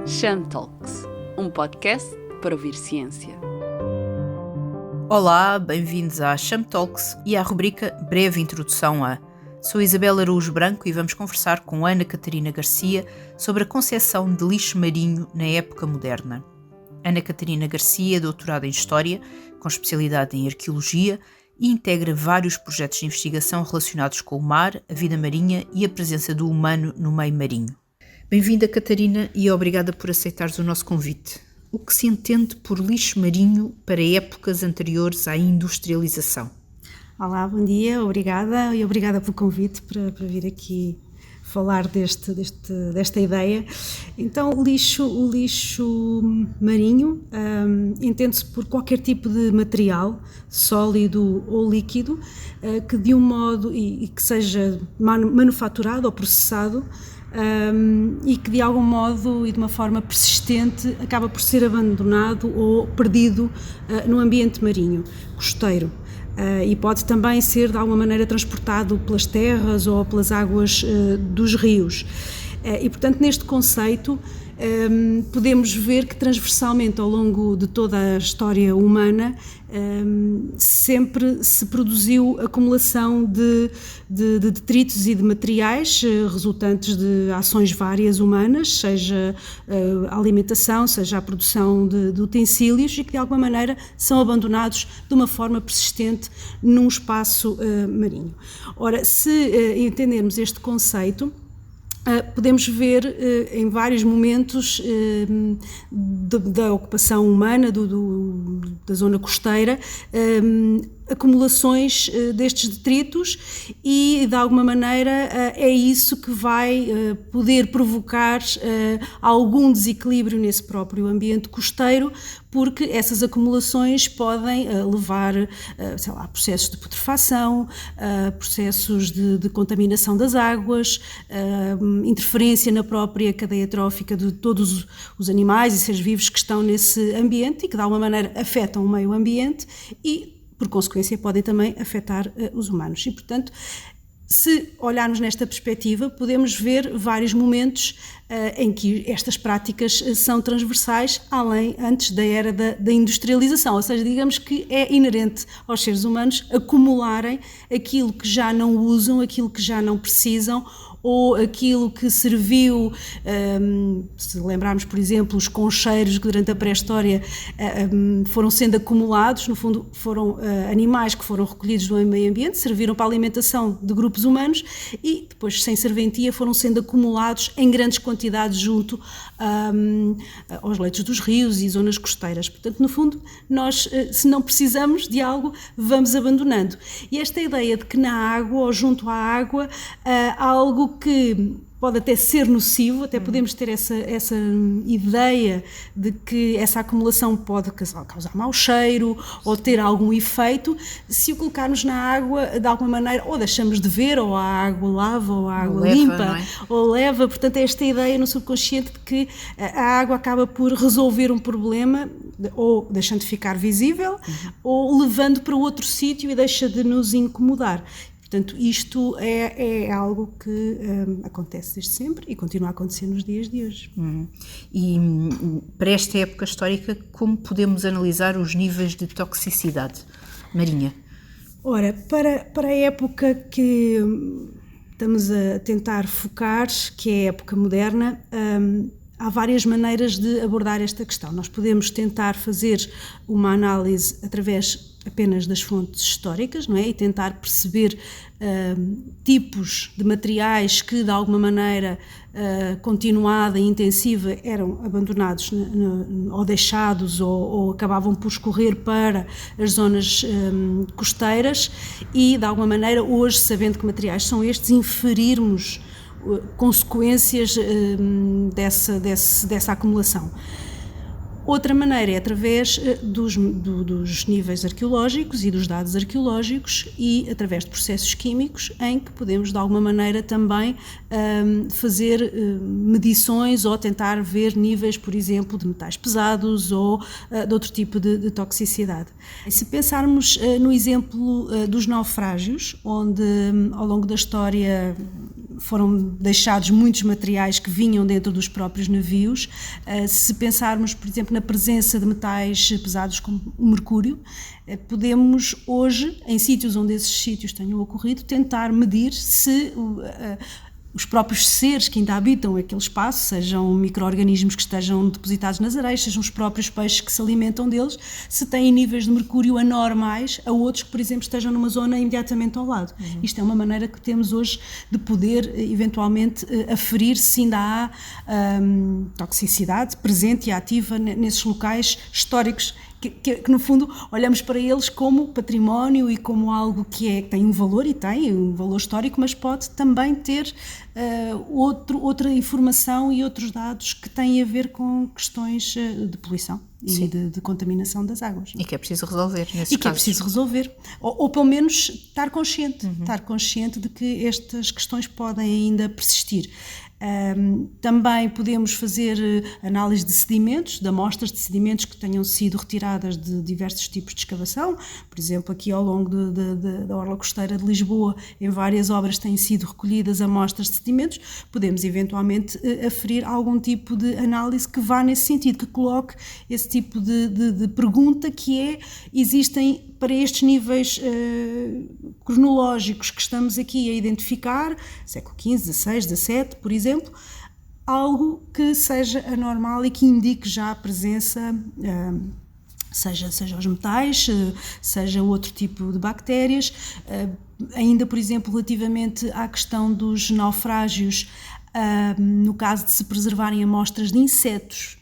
Cham Talks, um podcast para ouvir ciência. Olá, bem-vindos à Cham Talks e à rubrica Breve Introdução a. Sou Isabel Araújo Branco e vamos conversar com Ana Catarina Garcia sobre a concepção de lixo marinho na época moderna. Ana Catarina Garcia é doutorada em História, com especialidade em Arqueologia, e integra vários projetos de investigação relacionados com o mar, a vida marinha e a presença do humano no meio marinho. Bem-vinda, Catarina, e obrigada por aceitares o nosso convite. O que se entende por lixo marinho para épocas anteriores à industrialização? Olá, bom dia, obrigada e obrigada pelo convite para vir aqui falar desta ideia. Então, o lixo marinho entende-se por qualquer tipo de material, sólido ou líquido, que de um modo e que seja manufaturado ou processado, e que de algum modo e de uma forma persistente acaba por ser abandonado ou perdido no ambiente marinho, costeiro. E pode também ser de alguma maneira transportado pelas terras ou pelas águas dos rios. E portanto, neste conceito, podemos ver que transversalmente ao longo de toda a história humana sempre se produziu acumulação de detritos e de materiais resultantes de ações várias humanas, seja a alimentação, seja a produção de utensílios, e que de alguma maneira são abandonados de uma forma persistente num espaço marinho. Ora, se entendermos este conceito, podemos ver em vários momentos da ocupação humana da zona costeira acumulações destes detritos, e de alguma maneira é isso que vai poder provocar algum desequilíbrio nesse próprio ambiente costeiro, porque essas acumulações podem levar a processos de putrefação, processos de contaminação das águas, interferência na própria cadeia trófica de todos os animais e seres vivos que estão nesse ambiente e que de alguma maneira afetam o meio ambiente e, por consequência, podem também afetar os humanos. E, portanto, se olharmos nesta perspectiva, podemos ver vários momentos em que estas práticas são transversais, antes da era da industrialização, ou seja, digamos que é inerente aos seres humanos acumularem aquilo que já não usam, aquilo que já não precisam, ou aquilo que serviu, se lembrarmos, por exemplo, os concheiros que durante a pré-história foram sendo acumulados, no fundo foram animais que foram recolhidos do meio ambiente, serviram para a alimentação de grupos humanos e depois, sem serventia, foram sendo acumulados em grandes quantidades junto aos leitos dos rios e zonas costeiras. Portanto, no fundo, nós, se não precisamos de algo, vamos abandonando. E esta ideia de que na água ou junto à água há algo que pode até ser nocivo, até podemos ter essa ideia de que essa acumulação pode causar mau cheiro ou ter algum efeito, se o colocarmos na água de alguma maneira, ou deixamos de ver, ou a água lava, ou a água limpa, ou leva. Portanto, é esta ideia no subconsciente de que a água acaba por resolver um problema, ou deixando de ficar visível, ou levando para outro sítio e deixa de nos incomodar. Portanto, isto é algo que acontece desde sempre e continua a acontecer nos dias de hoje. E para esta época histórica, como podemos analisar os níveis de toxicidade marinha? Ora, para a época que estamos a tentar focar, que é a época moderna, há várias maneiras de abordar esta questão. Nós podemos tentar fazer uma análise através apenas das fontes históricas, não é? E tentar perceber tipos de materiais que de alguma maneira continuada e intensiva eram abandonados ou deixados ou acabavam por escorrer para as zonas costeiras e de alguma maneira hoje, sabendo que materiais são estes, inferirmos consequências dessa acumulação. Outra maneira é através dos níveis arqueológicos e dos dados arqueológicos e através de processos químicos em que podemos de alguma maneira também fazer medições ou tentar ver níveis, por exemplo, de metais pesados ou de outro tipo de toxicidade. E se pensarmos no exemplo dos naufrágios, onde ao longo da história foram deixados muitos materiais que vinham dentro dos próprios navios. Se pensarmos, por exemplo, na presença de metais pesados como o mercúrio, podemos hoje, em sítios onde esses sítios tenham ocorrido, tentar medir se os próprios seres que ainda habitam aquele espaço, sejam micro-organismos que estejam depositados nas areias, sejam os próprios peixes que se alimentam deles, se têm níveis de mercúrio anormais a outros que, por exemplo, estejam numa zona imediatamente ao lado. Isto é uma maneira que temos hoje de poder, eventualmente, aferir se ainda há toxicidade presente e ativa nesses locais históricos, que no fundo olhamos para eles como património e como algo que tem um valor, e tem um valor histórico, mas pode também ter outra informação e outros dados que têm a ver com questões de poluição e de contaminação das águas. E que é preciso resolver nesses casos. E que é preciso resolver, ou pelo menos estar consciente de que estas questões podem ainda persistir. Também podemos fazer análise de sedimentos, de amostras de sedimentos que tenham sido retiradas de diversos tipos de escavação. Por exemplo, aqui ao longo da orla costeira de Lisboa, em várias obras têm sido recolhidas amostras de sedimentos. Podemos eventualmente aferir algum tipo de análise que vá nesse sentido, que coloque esse tipo de pergunta, que é: existem para estes níveis cronológicos que estamos aqui a identificar, século XV, XVI, XVII, por exemplo, algo que seja anormal e que indique já a presença, seja os metais, seja outro tipo de bactérias. Ainda, por exemplo, relativamente à questão dos naufrágios, no caso de se preservarem amostras de insetos,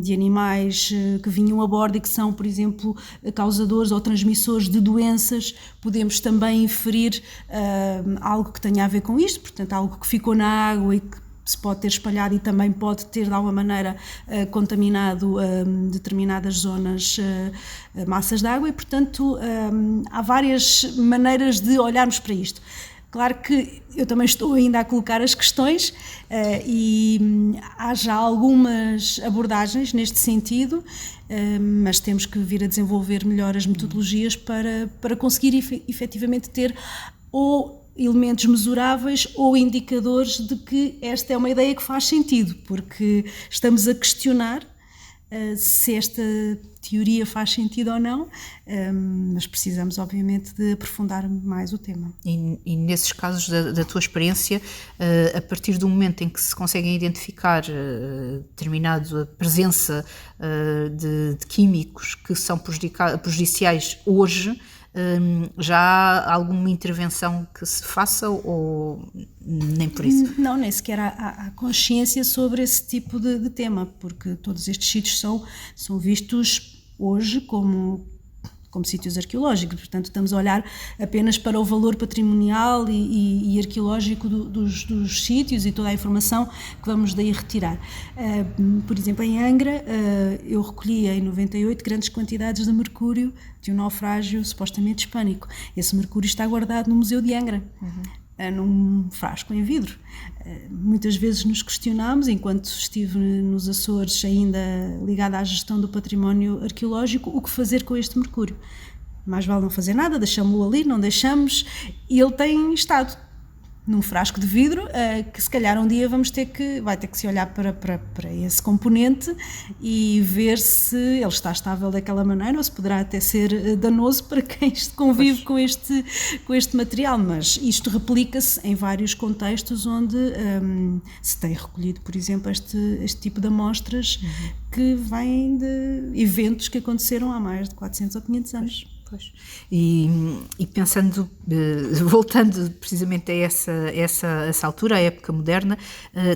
de animais que vinham a bordo e que são, por exemplo, causadores ou transmissores de doenças, podemos também inferir algo que tenha a ver com isto, portanto, algo que ficou na água e que se pode ter espalhado e também pode ter, de alguma maneira, contaminado determinadas zonas, massas de água, e, portanto, há várias maneiras de olharmos para isto. Claro que eu também estou ainda a colocar as questões e há já algumas abordagens neste sentido, mas temos que vir a desenvolver melhor as metodologias para conseguir efetivamente ter ou elementos mesuráveis ou indicadores de que esta é uma ideia que faz sentido, porque estamos a questionar se esta teoria faz sentido ou não, mas precisamos, obviamente, de aprofundar mais o tema. E nesses casos da tua experiência, a partir do momento em que se conseguem identificar determinada presença de químicos que são prejudiciais hoje, já há alguma intervenção que se faça ou nem por isso? Não, nem sequer há consciência sobre esse tipo de tema, porque todos estes sítios são vistos hoje como sítios arqueológicos, portanto estamos a olhar apenas para o valor patrimonial e arqueológico dos sítios e toda a informação que vamos daí retirar. Por exemplo, em Angra, eu recolhi em 98 grandes quantidades de mercúrio de um naufrágio supostamente hispânico. Esse mercúrio está guardado no Museu de Angra, num frasco em vidro. Muitas vezes nos questionámos, enquanto estive nos Açores ainda ligada à gestão do património arqueológico, o que fazer com este mercúrio. Mais vale não fazer nada, deixamos-o ali, não deixamos, e ele tem estado num frasco de vidro, que se calhar um dia vai ter que se olhar para esse componente e ver se ele está estável daquela maneira ou se poderá até ser danoso para quem convive com este material, mas isto replica-se em vários contextos onde se tem recolhido, por exemplo, este tipo de amostras que vêm de eventos que aconteceram há mais de 400 ou 500 anos. Pois. E pensando, voltando precisamente a essa altura, a época moderna,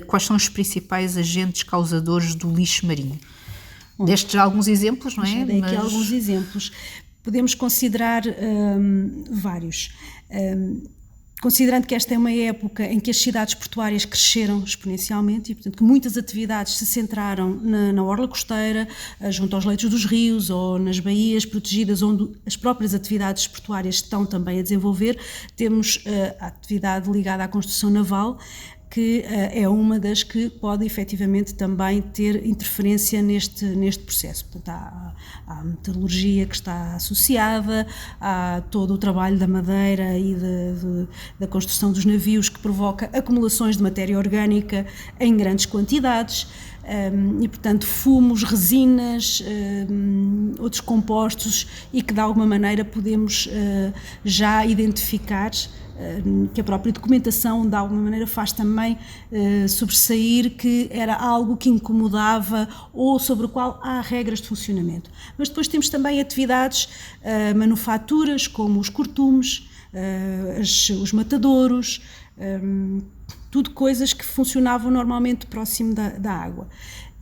quais são os principais agentes causadores do lixo marinho? Deste já alguns exemplos, não é? Já dei aqui alguns exemplos. Podemos considerar vários. Considerando que esta é uma época em que as cidades portuárias cresceram exponencialmente e, portanto, que muitas atividades se centraram na orla costeira, junto aos leitos dos rios ou nas baías protegidas, onde as próprias atividades portuárias estão também a desenvolver, temos a atividade ligada à construção naval, que é uma das que pode efetivamente também ter interferência neste processo. Portanto, há a metalurgia que está associada, há todo o trabalho da madeira e da construção dos navios que provoca acumulações de matéria orgânica em grandes quantidades. E portanto fumos, resinas, outros compostos, e que de alguma maneira podemos já identificar, que a própria documentação de alguma maneira faz também sobressair que era algo que incomodava ou sobre o qual há regras de funcionamento. Mas depois temos também atividades, manufaturas como os cortumes, os matadouros, tudo coisas que funcionavam normalmente próximo da água.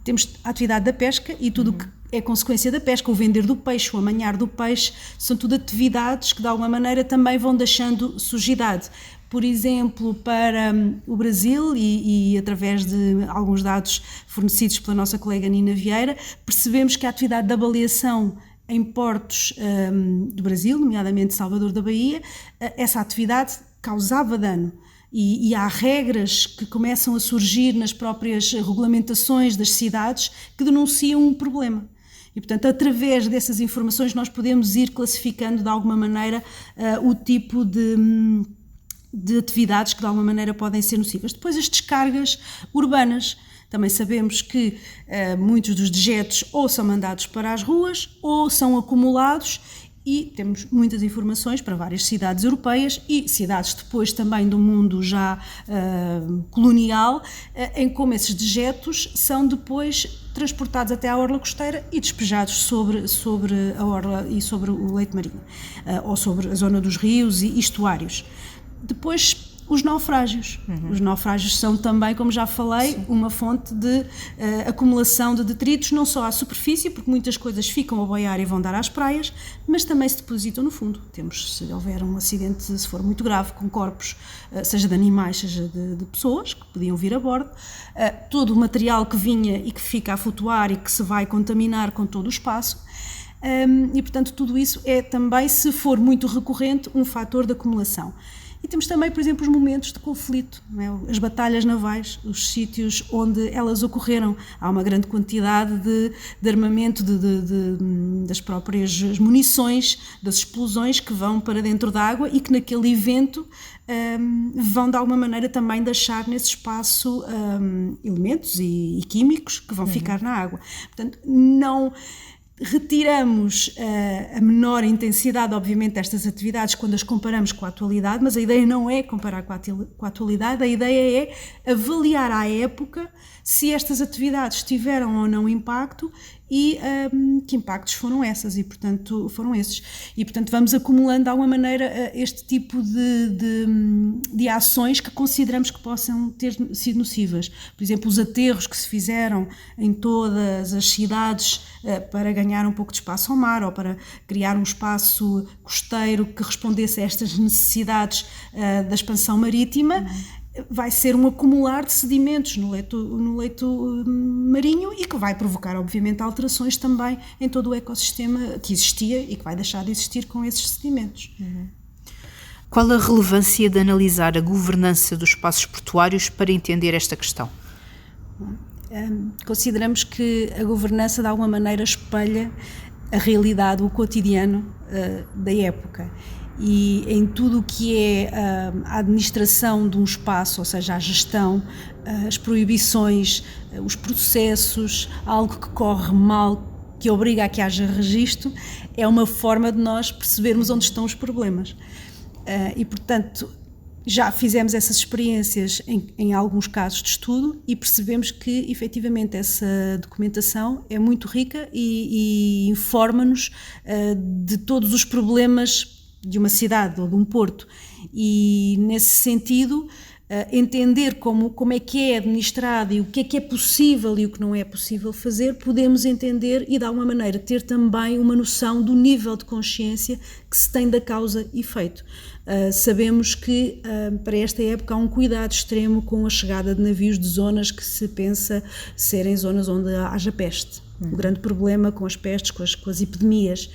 Temos a atividade da pesca e tudo o que é consequência da pesca, o vender do peixe, o amanhar do peixe, são tudo atividades que de alguma maneira também vão deixando sujidade. Por exemplo, para o Brasil, e através de alguns dados fornecidos pela nossa colega Nina Vieira, percebemos que a atividade da baleação em portos do Brasil, nomeadamente Salvador da Bahia, essa atividade causava dano. E há regras que começam a surgir nas próprias regulamentações das cidades que denunciam um problema. E, portanto, através dessas informações nós podemos ir classificando de alguma maneira o tipo de atividades que de alguma maneira podem ser nocivas. Depois as descargas urbanas. Também sabemos que muitos dos dejetos ou são mandados para as ruas ou são acumulados, e temos muitas informações para várias cidades europeias e cidades depois também do mundo já colonial, em como esses dejetos são depois transportados até à orla costeira e despejados sobre a orla e sobre o leito marinho, ou sobre a zona dos rios e estuários. Depois, os naufrágios. Os naufrágios são também, como já falei, uma fonte de acumulação de detritos, não só à superfície, porque muitas coisas ficam a boiar e vão dar às praias, mas também se depositam no fundo. Temos, se houver um acidente, se for muito grave, com corpos, seja de animais, seja de pessoas, que podiam vir a bordo, todo o material que vinha e que fica a flutuar e que se vai contaminar com todo o espaço. E, portanto, tudo isso é também, se for muito recorrente, um fator de acumulação. E temos também, por exemplo, os momentos de conflito, não é? As batalhas navais, os sítios onde elas ocorreram. Há uma grande quantidade de armamento, das próprias munições, das explosões que vão para dentro da água e que naquele evento vão de alguma maneira também deixar nesse espaço elementos e químicos que vão ficar na água. Portanto, não retiramos a menor intensidade, obviamente, destas atividades quando as comparamos com a atualidade, mas a ideia não é comparar com a atualidade, a ideia é avaliar à época se estas atividades tiveram ou não impacto e que impactos foram essas e, portanto, foram esses. E, portanto, vamos acumulando de alguma maneira este tipo de ações que consideramos que possam ter sido nocivas. Por exemplo, os aterros que se fizeram em todas as cidades para ganhar um pouco de espaço ao mar ou para criar um espaço costeiro que respondesse a estas necessidades da expansão marítima, vai ser um acumular de sedimentos no leito marinho e que vai provocar, obviamente, alterações também em todo o ecossistema que existia e que vai deixar de existir com esses sedimentos. Qual a relevância de analisar a governança dos espaços portuários para entender esta questão? Consideramos que a governança de alguma maneira espelha a realidade, o cotidiano da época. E em tudo o que é a administração de um espaço, ou seja, a gestão, as proibições, os processos, algo que corre mal, que obriga a que haja registro, é uma forma de nós percebermos onde estão os problemas. E, portanto, já fizemos essas experiências em alguns casos de estudo e percebemos que, efetivamente, essa documentação é muito rica e informa-nos de todos os problemas de uma cidade ou de um porto, e nesse sentido entender como é que é administrado e o que é possível e o que não é possível fazer, podemos entender e de alguma maneira ter também uma noção do nível de consciência que se tem da causa e efeito. Sabemos que para esta época há um cuidado extremo com a chegada de navios de zonas que se pensa serem zonas onde haja peste. O grande problema com as pestes, com as epidemias.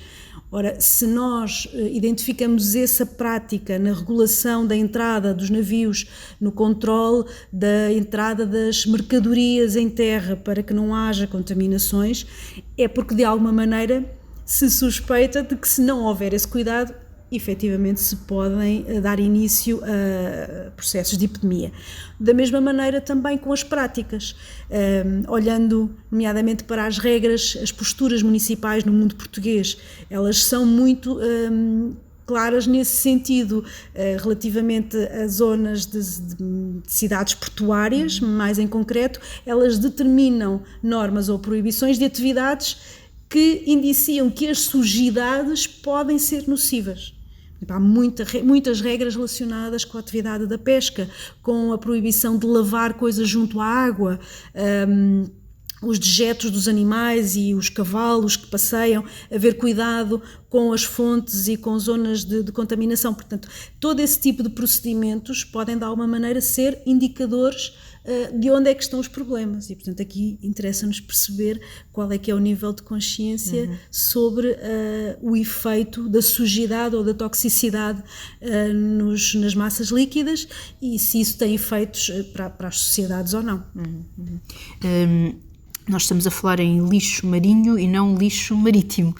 Ora, se nós identificamos essa prática na regulação da entrada dos navios, no controle da entrada das mercadorias em terra para que não haja contaminações, é porque de alguma maneira se suspeita de que, se não houver esse cuidado, efetivamente se podem dar início a processos de epidemia. Da mesma maneira também com as práticas, olhando nomeadamente para as regras, as posturas municipais no mundo português, elas são muito claras nesse sentido, relativamente a zonas de cidades portuárias, mais em concreto, elas determinam normas ou proibições de atividades que indiciam que as sujidades podem ser nocivas. Há muitas regras relacionadas com a atividade da pesca, com a proibição de lavar coisas junto à água, os dejetos dos animais e os cavalos que passeiam, haver cuidado com as fontes e com zonas de contaminação. Portanto, todo esse tipo de procedimentos podem de alguma maneira ser indicadores de onde é que estão os problemas, e portanto aqui interessa-nos perceber qual é que é o nível de consciência sobre o efeito da sujidade ou da toxicidade nas massas líquidas, e se isso tem efeitos para as sociedades ou não. Nós estamos a falar em lixo marinho e não lixo marítimo.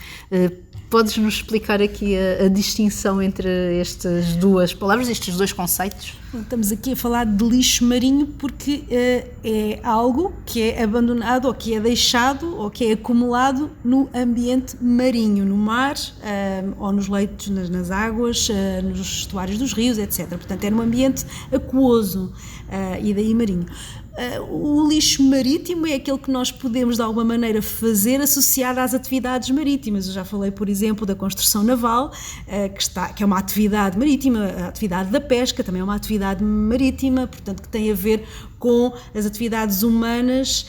Podes-nos explicar aqui a distinção entre estas duas palavras, estes dois conceitos? Estamos aqui a falar de lixo marinho porque é algo que é abandonado, ou que é deixado, ou que é acumulado no ambiente marinho, no mar, ou nos leitos, nas águas, nos estuários dos rios, etc. Portanto, é num ambiente aquoso, e daí marinho. O lixo marítimo é aquele que nós podemos de alguma maneira fazer associado às atividades marítimas. Eu já falei, por exemplo, da construção naval, que é uma atividade marítima, a atividade da pesca também é uma atividade marítima, portanto que tem a ver com as atividades humanas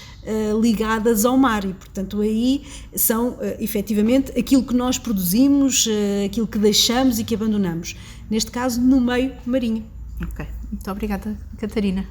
ligadas ao mar, e portanto aí são efetivamente aquilo que nós produzimos, aquilo que deixamos e que abandonamos, neste caso no meio marinho. Ok, muito obrigada, Catarina.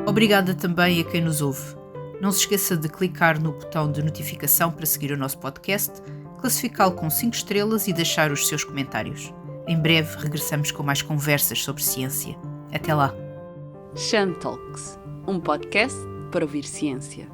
Obrigada também a quem nos ouve. Não se esqueça de clicar no botão de notificação para seguir o nosso podcast, classificá-lo com 5 estrelas e deixar os seus comentários. Em breve regressamos com mais conversas sobre ciência. Até lá! Cham Talks, um podcast para ouvir ciência.